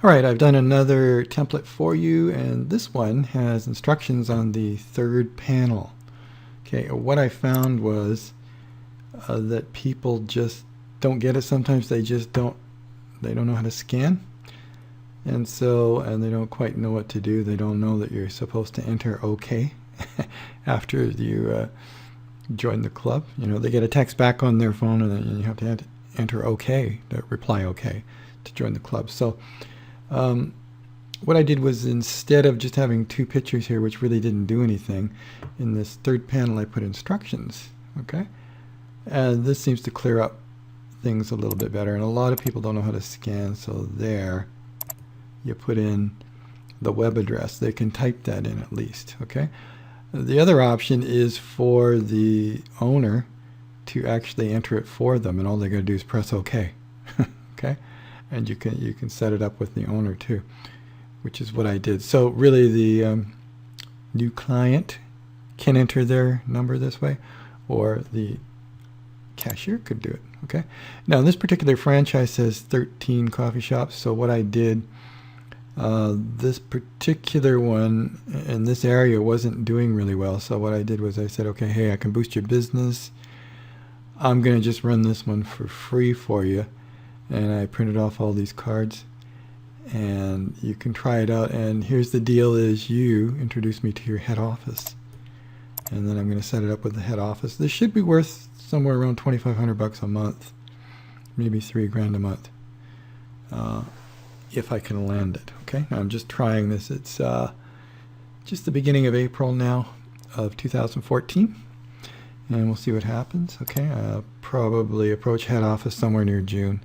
Alright, I've done another template for you, and this one has instructions on the third panel. Okay, what I found was that people just don't get it. Sometimes they don't know how to scan, and they don't quite know what to do. They don't know that you're supposed to enter OK after you join the club. You know, they get a text back on their phone, and then you have to enter OK, to reply OK to join the club. So what I did was, instead of just having two pictures here, which really didn't do anything, in this third panel I put instructions. Okay, and this seems to clear up things a little bit better. And a lot of people don't know how to scan, so there you put in the web address. They can type that in at least. Okay, the other option is for the owner to actually enter it for them, and all they got to do is press OK. Okay, and you can set it up with the owner too, which is what I did. So really, the new client can enter their number this way, or the cashier could do it. Okay, now this particular franchise says 13 coffee shops, so what I did, this particular one in this area wasn't doing really well, so what I did was I said, okay, hey, I can boost your business. I'm going to just run this one for free for you. And I printed off all these cards, and you can try it out. And here's the deal: is you introduce me to your head office, and then I'm going to set it up with the head office. This should be worth somewhere around $2,500 a month, maybe $3,000 a month, if I can land it. Okay, now I'm just trying this. It's just the beginning of April now of 2014, and we'll see what happens. Okay, I'll probably approach head office somewhere near June.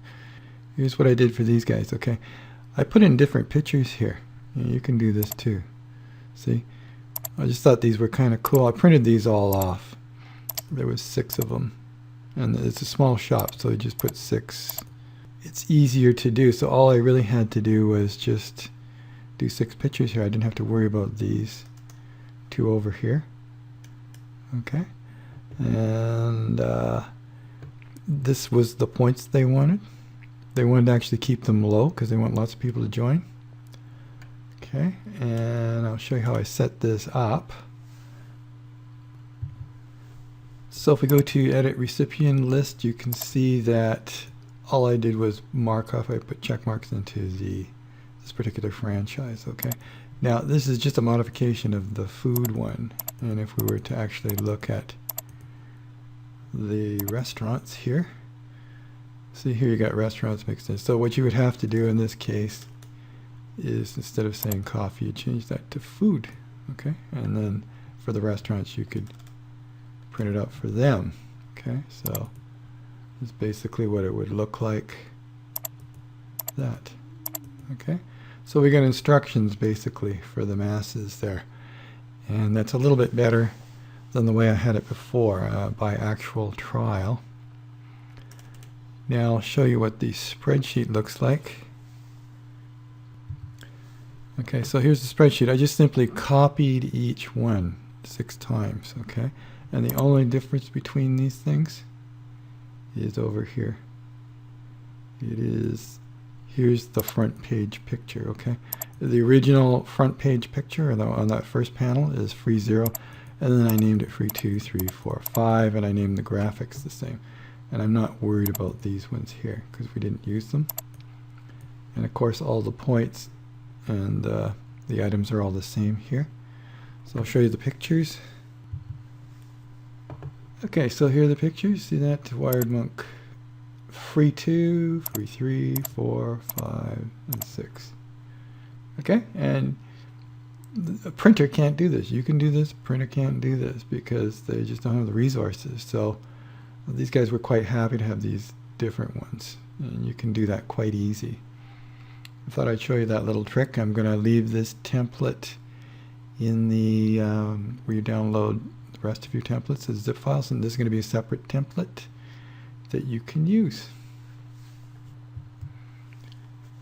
Here's what I did for these guys. Okay, I put in different pictures here. You can do this too. See, I just thought these were kind of cool. I printed these all off. There was 6 of them, and it's a small shop, so I just put 6. It's easier to do, so all I really had to do was just do 6 pictures here. I didn't have to worry about these 2 over here. Okay, and this was the points they wanted. They wanted to actually keep them low because they want lots of people to join. Okay, and I'll show you how I set this up. So if we go to edit recipient list, you can see that all I did was mark off. I put check marks into this particular franchise. Okay, now this is just a modification of the food one, and if we were to actually look at the restaurants here, see here you got restaurants mixed in. So what you would have to do in this case is, instead of saying coffee, you change that to food. Okay, and then for the restaurants you could print it up for them. Okay, so it's basically what it would look like. That. Okay, so we got instructions basically for the masses there, and that's a little bit better than the way I had it before, by actual trial. Now I'll show you what the spreadsheet looks like. Okay, so here's the spreadsheet. I just simply copied each one 6 times. Okay, and the only difference between these things is over here. It is, here's the front page picture. Okay, the original front page picture on that first panel is free 0, and then I named it free 2, 3, 4, 5, and I named the graphics the same. And I'm not worried about these ones here because we didn't use them. And of course all the points and the items are all the same here. So I'll show you the pictures. Okay, so here are the pictures. See that? Wired Monk free 2, free 3, 4, 5, and 6. Okay, and a printer can't do this. You can do this, printer can't do this because they just don't have the resources. So these guys were quite happy to have these different ones, and you can do that quite easy. I thought I'd show you that little trick. I'm going to leave this template in the where you download the rest of your templates as zip files, and this is going to be a separate template that you can use.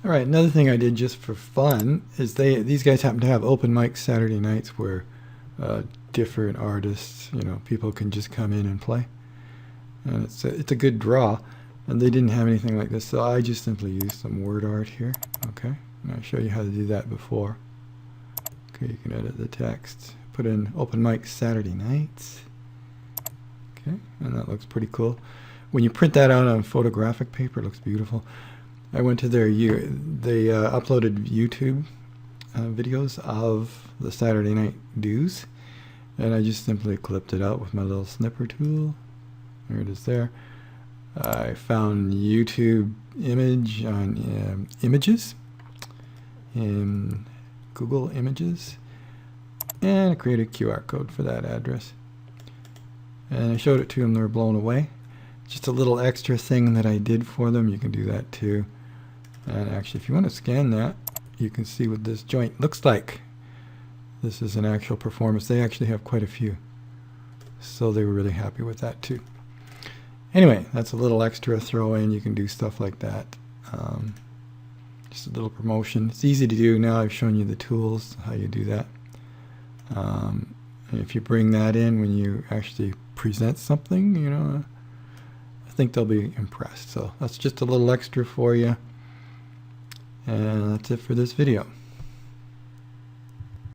All right, another thing I did just for fun is these guys happen to have open mics Saturday nights where different artists, people can just come in and play. And it's a good draw, and they didn't have anything like this, so I just simply used some word art here. Okay, And I'll show you how to do that before. Okay, you can edit the text. Put in open mic Saturday nights. Okay, and that looks pretty cool. When you print that out on photographic paper, it looks beautiful. I went to their they uploaded YouTube videos of the Saturday night do's, and I just simply clipped it out with my little snipper tool. There it is there. I found YouTube image on images in Google Images, and I created a QR code for that address. And I showed it to them. They were blown away. Just a little extra thing that I did for them. You can do that too. And actually, if you want to scan that, you can see what this joint looks like. This is an actual performance. They actually have quite a few. So they were really happy with that too. Anyway, that's a little extra throw in. You can do stuff like that. Just a little promotion. It's easy to do now. I've shown you the tools, how you do that. And if you bring that in when you actually present something, you know, I think they'll be impressed. So that's just a little extra for you. And that's it for this video.